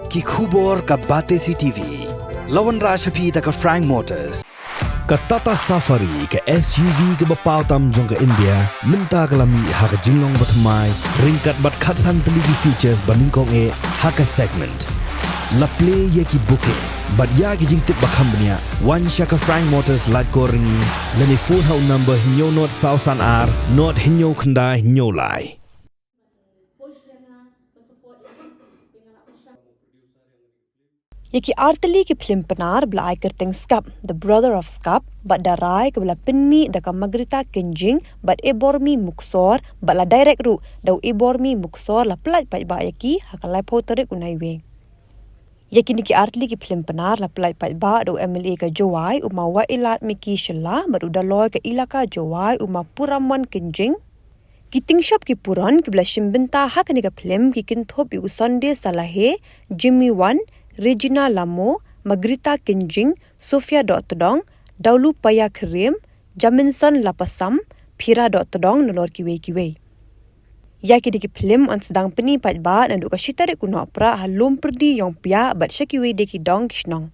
ki khubor ka Bate CTV. Lawan Rashapi ta ka Frank Motors. Ka Tata Safari ka SUV ka bapaw tam jong ka India minta kalami ha ka jinglong batmai ringkat bat khatsan teligi features baningkong e ha ka segment la play ye ki booking bat ya ki jing tip bakhambnia one shaka Frank Motors lat ko ringi lani phone hau number hinyo not sausan ar not hinyo khanda hinyo lai Yaki artali ki film penar bela aikar teng skap, The Brother of Skap, bat darai ke bela penmi da ka Magrita Kenjing, bat ebormi muksor, bat la direct ru, dau ebormi muksor la pelat pat ba yaki, hakalai poterik unaiwe. Yaki niki artali ki film penar la pelat pat ba dau MLA ka Jowai, uma wa ilat miki shela, bat udaloy ka ilaka Jowai, uma Puraman Kenjing, Kiting shop ki puran ki bela shimbenta hakani ka film ki kintop yu Sunday Salahe, Jimmy Wan, Regina Lamo, Magrita Kenjing, Sofia Dotodong, Daulu Paya Kerim, Jaminson Lapasam, Pira Dotodong nolor kiwe. Ya kini ki film an sedang peni pat ba dan duka shitare kuno opera halum perdi yang pia bat syakiwe deki dong kishnong.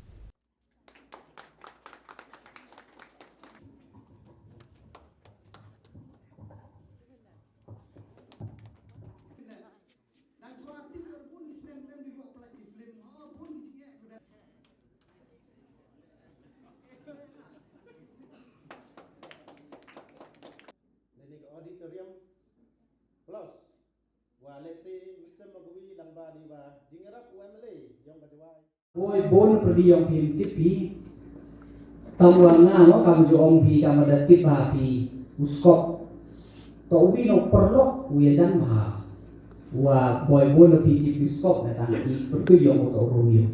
Auditorium plus wa lesi Mr. Magawi langba di wa jingarap UMLA yang bajawai Oi bon perdi yang pim tipi tamwanga no kam jo ong bi kam ada tip ha pi uskop to wi no perlok wi jan ma wa boy bon pi tipi uskop na tan ki pertu yang to rumio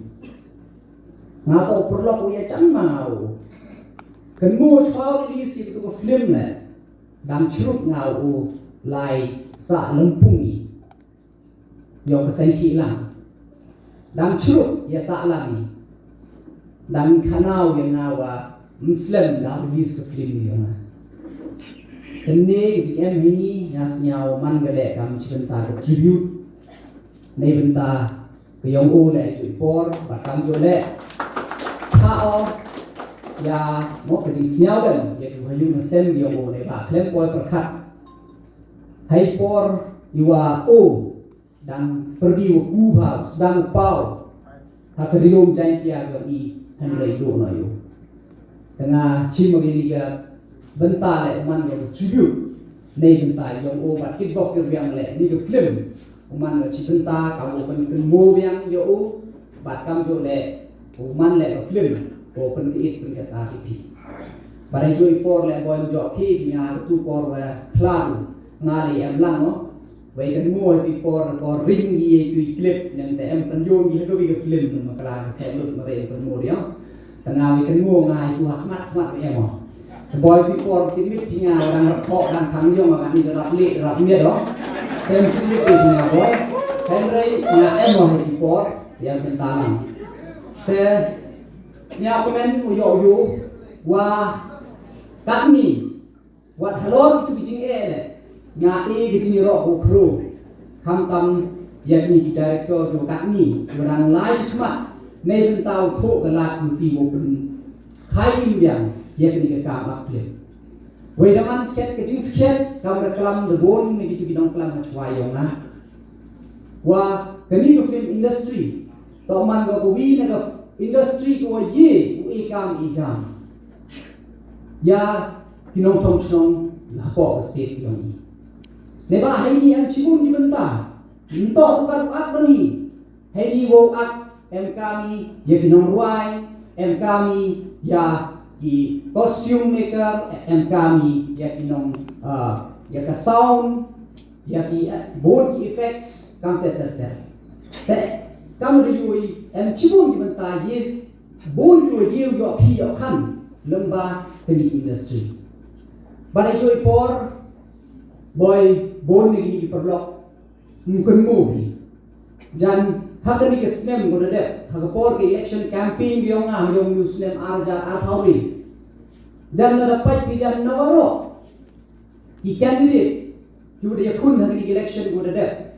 na to perlok wi jan ma kan mo chwa ri si to film na dan curut ngau lai sa lempungi yang kesenki lang dan curut ya sa lagi dan kanau yang ngawa Muslim dah release ke film ni na ini em ini yang nyau man gale kami sebentar tribute nei bentar ke yang o le tu por bakam jo le ha ya mo ke sinyau dan ya tu hayu sem yang o le ba klem poi perkat hai por iwa o dan pergi wa kuha sedang pau hakadilum jai kia ga i hanrei do na yo tengah chim begini ga bentar le man yang tribute nei bentar yang o bat kitbok ke yang le ni ke film man ga chi bentar ka o pen mo yang yo o bat kam jo le o man le film o pen it pen ka sa pi barai jo por le boy jo ki nya tu por klan ngali em lang no vậy cái mua thì por ring gì cái clip nên để em phân vô như cái film mà là thể lực mà để phân mua đấy thằng nào cái mua ngay tu hắc mắt em à boy thì por cái biết thì nào đang họ đang thắng vô mà bạn đi đọc lệ đó em cứ biết thì nào boy em đây nhà em mà thì por yang tentang thế nhà của mình mua yo wa kami wa thalor itu bijing này nhà e cái gì đó của kru tham tâm yang ni director do kami orang lain cuma nei bentau thu cái lat mesti open khai im yang ni cái kam film we daman sket ke jing sket kam da klam de bon ni gitu bidang klam na chwai yong na wa kami ko film industry to man go wi na go industry ko ye u e kam i jam ya kinong chong la po state yong Neba hari ni em cimun di bentar, untuk bukan apa ni? Hari ni wo ak em kami ya binong ruai, em kami ya di costume maker, em kami ya binong ya ke sound, ya di board effects, kam ter. Kamu dijui em cimun di bentar ye, bon jo ye yo pi yo kan lembah kini industri. Balai joi por boy bon ni perlok mungkin movie dan hakani ke snem go de hakapor ke election campaign yo nga yo muslim arja athauri dan dapat pijan nawaro ki candidate ki udah yakun hakani election go de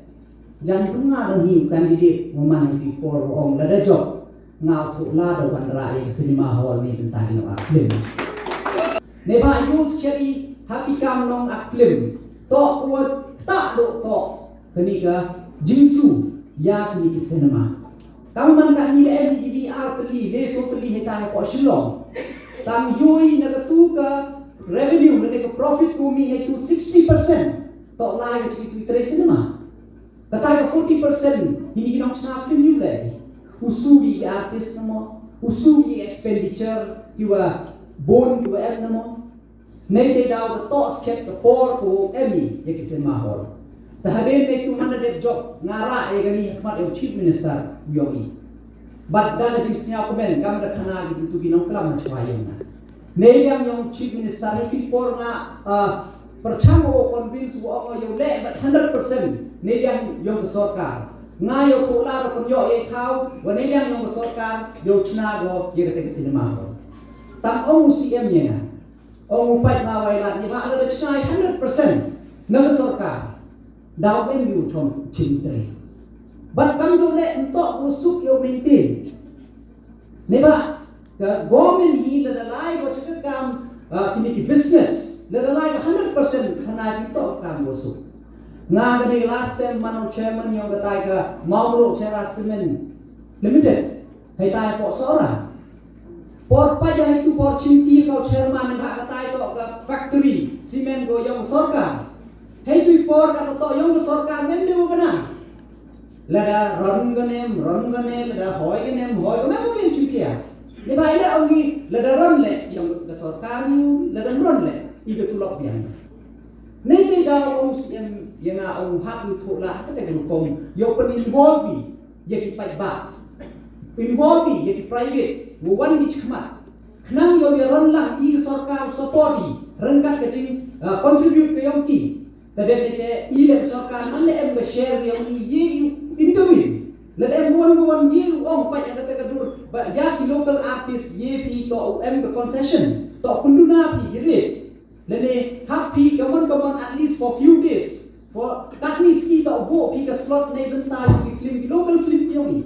jantung ngarang hi kandidat memanai people ong lada job ngau tu la do wan ra yang cinema hall ni tentang no film neba use cari happy kam nong film to kuat tak do to kenika jinsu ya kini cinema kamu man kan ni MDVR teli deso teli heta ko shilong tam yui na tu ka revenue na ka profit ko mi itu 60% to lai ci tre cinema kata 40% hindi kinong sa film yu lagi usugi artist namo usugi expenditure kiwa bon kiwa em namo nei daw to skep the por ko emi yaki cinema hall tahaden nei tu mana det job ngara e gani hikmat yo chief minister yogi but dana jisnya komen gam da khana gitu ginong kelam chwayo na nei yang chief minister ni por nga perchamo convince wo yo le but 100% nei yang sarkar ngayo tula ro kon yo e khau wa nei yang sarkar yo chna go ye kate cinema go tam ong CM nya ong pat ma wai lat ni ba ada chna 100% nang sarkar daw ben yu thom chintre but kam jo le entok rusuk yo maintain nei ba the government hi la lai go chakam kini business la lai 100% khana ki to kam rusuk nga gani last time manong chairman yung gatay ka Mauro Chera Cement Limited hay tayo po sa ora por pa yung itu por chinti ka chairman ng gatay to ka factory cement go yung sarkar hay tu por ka to yung sarkar mendu ka na lada ron ganem lada hoy ganem hoy ka mo yung chukia di ba ila ongi lada ron le yung sarkar yung lada ron le ito tulok yan nei daw ong yang ong hak ni thola ka te kom yo pen involve ye ki pai ba involve ye ki private wo wan bi khmat khnang yo ye ron la i sarkar support rengkat ke jing contribute ke yong ki tade te i le sarkar man le em share yong i ye interview le em wan ye ong pai ka te dur ba ya ki local artist ye pi to em the concession to penduna pi ye lene happy kaman at least for few days for that means kita go pi ka slot nei bentar di film di local film yogi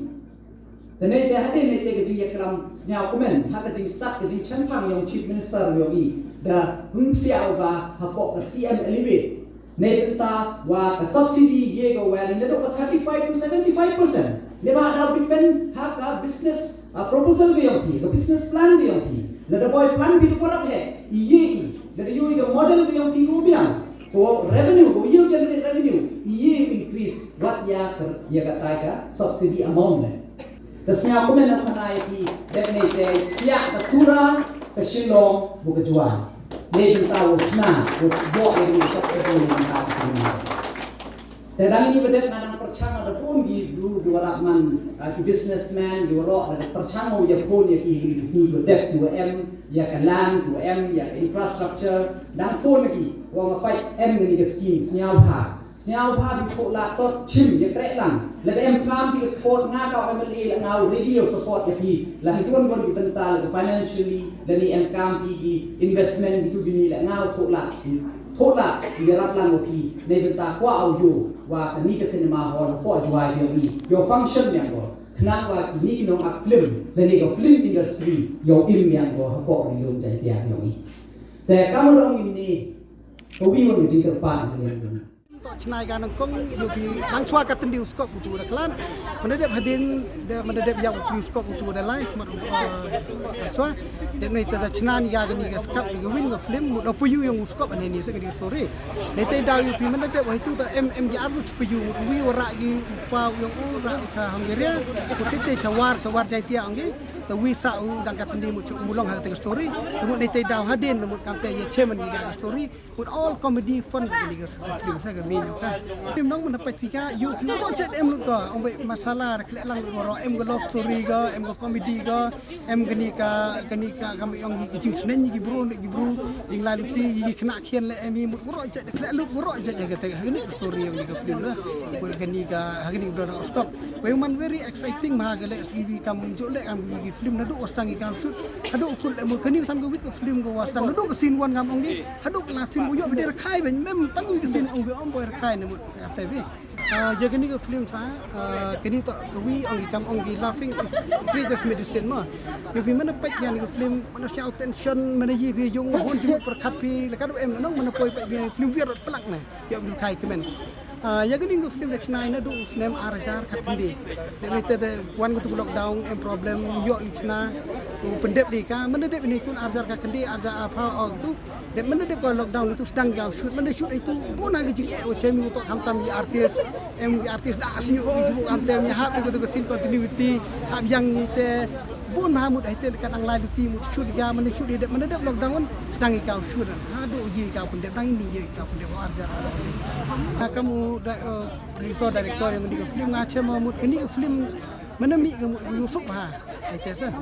tene te hade nei te ge ya kram snya komen ha ka jing start ka jing champang yang chief minister yogi da siao ba ha ko ka CM elevate nei bentar wa ka subsidy ye go well ne do ka 35 to 75% ne ba da depend ha ka business proposal ge yogi ka business plan ge yogi le da boy plan bi ko rap he ye dari you the model yang tinggu biang to revenue go you generate revenue ye increase what ya kata ka subsidy amount le tasnya aku men kana ki definitely sia katura ke Shillong bu ke jual ne tahu na bu ini subsidy ni ta dan ini bedet nanang percama da pun di dulu development to businessman di ro da percama ya pun ya ki di sini bedet 2M ya ka land 2M ya ka infrastructure dan so lagi wong apa M ni ke scheme senyau pha di thola tot chim ya tre lang la em plan di support nga ka MLA ngau radio support ya ki la hituan gon di bental financially dan ni em kam di investment itu bini la ngau thola di rap lang opi nei bentar kwa au yo wa ni ke cinema hall ko juai yo ni yo function yang go kena wa ini no ak film dan ni go film industry yo im yang go ko ni lo jai dia yo ni te kamu dong ini ko wi mo ni ke pan ni to chnai ga nang kong yo ki nang chua ka tendi uskop utu da klan menedep hadin de menedep yang uskop utu da lai mat chua de nei ta chnan ya ga ni ga skap ni win ga film mo do puyu yang uskop ane ni se ga story nei te da yu pi menedep wa itu ta mm ya arbu puyu wi wara gi pa yang u ra cha hanggeria ko site sawar jai tia angge ta wi sa u dang ka tendi mo mulong ha te story tu nei te da hadin mo kam te ye chemen ni ga story put all comedy fun ga ni ga film sa ga film nong mana pika you project em lu ko ombe masalah klek lang ro em go love story ga em go comedy ga em gani ka kami ong gi jing snen gi bro jing la luti gi kena khian le em mu ro je klek lu ro je ga te gani story em ga film la ko gani ka gani bro na oscop we man very exciting ma ga le gi kam jo le am gi film na du ostang gi kam shoot hadu kul em gani tan go wit ko film go wastang du scene wan ngam ong gi hadu la scene yo be der khai ben mem tang gi scene ong be om boy khai ne mu TV Jadi ke film saya, kini tak kami orang laughing is greatest medicine mah. Jadi mana pek yang ke film mana shout tension mana ye bi yung hon jemu perkat bi lekat em nang mana poi pek bi film viral pelak nah. Ya bil kai kemen. Ya gini ke film China ina do snem arajar kat kendi. Dan itu ada wan tu lockdown em problem yo China pendep di ka mana dep ini tu arajar kat kendi arajar apa tu. Dan mana dia kalau lockdown itu sedang kau shoot, mana shoot itu pun lagi jadi macam untuk hantam di artis dah senyum di sebut hantam ni hab itu scene continuity hab yang itu pun Mahmud itu dekat ang lain tu shoot dia mana shoot dia mana dia lockdown sedang kau shoot aduh je kau pun dia ini je kau pun dia arjar kamu producer director yang di film ngaca Mahmud ini film mana mi kamu Yusuf itu sah.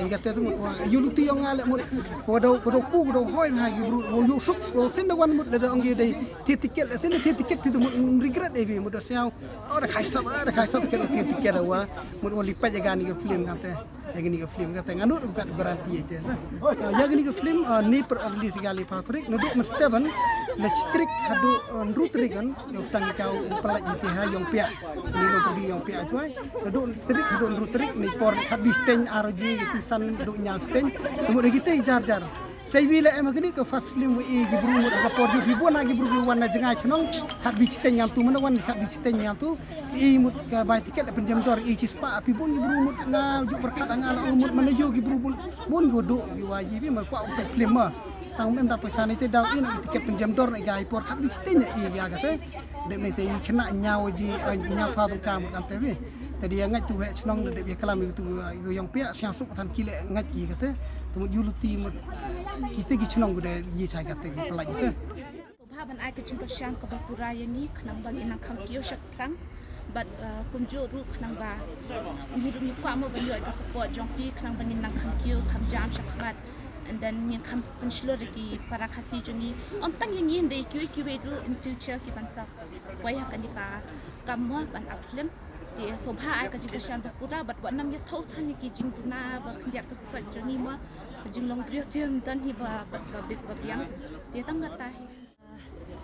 Ikat tu Yuluti yang alak mud kodau hoi lagi bro Yusuf sen wan mud ada orang dia tiket sen tiket itu mud regret ebi mud siau ada kaisap kalau tiket awa mud lipat jaga ni ke film kata yang ni ke film kata nganut bukan garanti itu sah. Yang ni ke film ni per release kali Patrick nuduk Steven Lechtrick hadu Rutrik kan yang sedang kau pelaj itu yang pihak ini lo pergi yang pihak cuai nuduk Strik hadu Rutrik ni por habis ten RG itu san duk nyang ten kemudian kita jar saya bila emang ni ke fast film we gibru mud aga por di ribuan lagi bru wan jengai chnong habis ten yang tu mana wan habis ten yang tu mud ka bai tiket penjam tor cispa api pun gibru mud nga juk berkat angala mud mana yo gibru pun godok wajibi mar kwa upek film mah tang mem dapat sana itu dah ini tiket penjam tor nak gai por habis ten ya kata dek mete kena nyaw ji nyaw pa tu kam kan tebe tadi yang ngat tu hek chnong dek kalam itu yang pihak siang suk tan kile ngat ki kata temu Yuluti kita gi chnong gude ye chai kata pelagi se Sobha ban ai ke jingkar syang ke Bapuraya ni khnang ban inang kham kio syak krang but kumjo ru khnang ba ni ru ni kwa mo ban yo ka support jong fi khnang ban inang kham kio kham jam syak khat and then yin kham penslor ki para khasi joni om tang yin de ki we do in future ki ban sa wai ha kan ka kamwa ban up film dia Sobha ai ka jingkar syang Bapura but wa nam ya thau than ki jing tuna ba khya ka sa joni ma jing long brio tem tan hi ba bit ba yang dia tam gata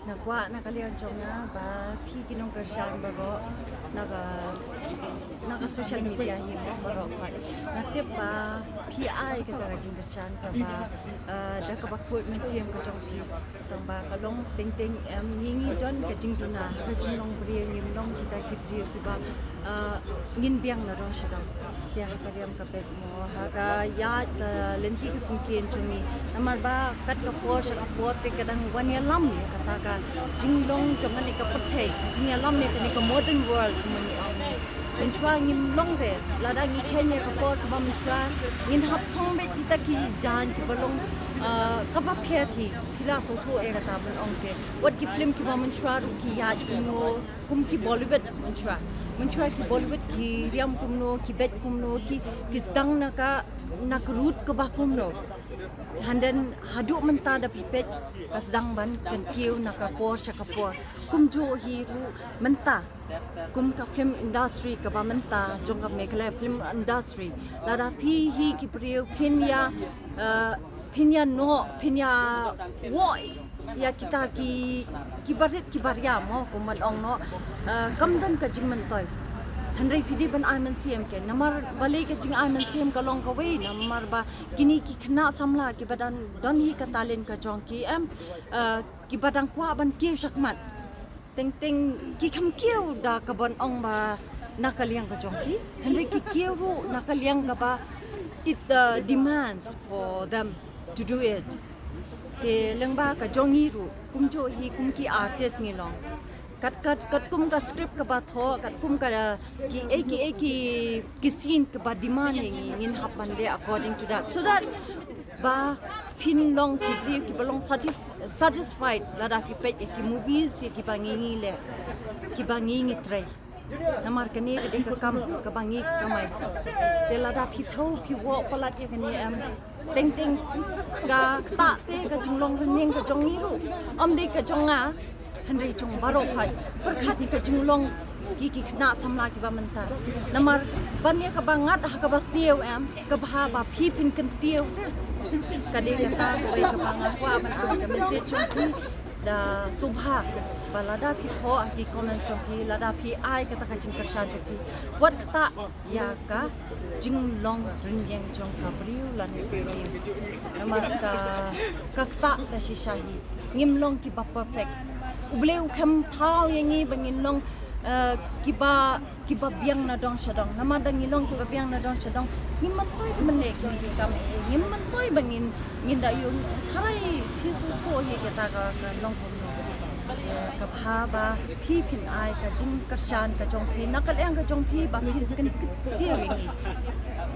Nakwa nakalian jongna ba phi kinong kerjaan baro naga social media hi baro khat natip ba phi ai ka ta jing kerjaan ka ba da ka ba kut men siam ka jong phi tang ba ka long ting em ngingi don ka jing tuna ka jing long bri ngim long kita ki bri ki ba ngin biang na ro shadang dia ka riam ka pet mo ha ka ya ka lenti ka simkien chumi namar ba kat ka por sha ka por te kadang wan ya lam ni ka ta ka jinglong jong ani ka puthe jing ya lam ne ka ni ka modern world mani ang in chwa ngim long re la da ngi kenya ka por ka bam chwa ngin hap phong be kita ki jan ki balong ka ba pher hi kila so thu e ka ta ban ong ke what ki film ki bam chwa ru ki ya ki no kum ki bollywood chwa Mencuri ki Bollywood ki riam kumno ki bet kumno ki sedang nak root ke bakumno. Handan haduk menta da pipet ka sedang ban kan kiu nak kapor syakapor. Kum jo hiru menta. Kum ka film industry ka ba menta jong ka Meghalaya film industry. Lada pi hi ki priu pinya no pinya wo ya kita ki barit ki barya mo kuman ong no kamdan ka jingman toy handai phidi ban ai man siam ke namar bale ke jing ai man siam ka long ka we namar ba kini ki khna samla ki badan don hi ka talen ka jong ki ki badang kwa ban ki sakmat teng ki kham kiu da ka bon ong ba nakaliang ka jong ki handai ki kiu ru nakaliang ka ba it demands for them to do it te lengba ka jongi ru kumjo hi kumki artist ngi long kat kum ka script ka ba tho kat kum ka ki scene ka ba demand ngin hapan de according to that so that ba fin long ki belong satisfied la da fi pe ki movies ki bangi le ki bangi try namar kani ka kam ka bangi kamai te la da fi tho fi wo palat ye kani ting ga ta te ka jinglong ring ka jongi ru de ka jonga handai jong baro phai perkhat ni ka jinglong ki khna samla ki ba manta namar banya ka bangat ha ka bastieu ka ba ba phi pin kan tieu te ka de ka ta ka bangat wa ban ka message chung da Sobha balada pi tho agi comment jongpi lada pi ai kata ka jing kershan jongpi wat kata ya ka jing long rinjeng jong ka briu lan pi nama ka kata ka shishahi ngim long ki ba perfect ubleu kham thau yangi bangin long kiba biang na dong shadong nama dang ngilong kiba biang na dong shadong ngimman toy menek ni kam ngimman toy bangin nginda yung tharai phisu tho hi kata ka long pom ka pha ba phi phin ai ka jing ka shan ka jong phi nakal ang ka jong phi ba phin kan tiaw ni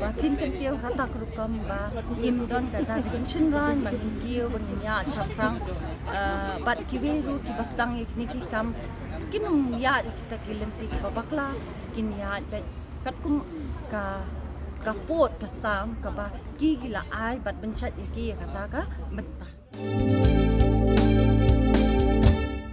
ba phin kan tiaw kata krukam ba ngim don ka ta ka jing shin ran ba ngin kiu bangin ya chaprang bat kiwe ru ki bastang ni ki kam kinum ya kita kilenti ki babakla kin ya katkum ka kapot ka sam ka ba ki gila ai bat benchat iki kata ka mentah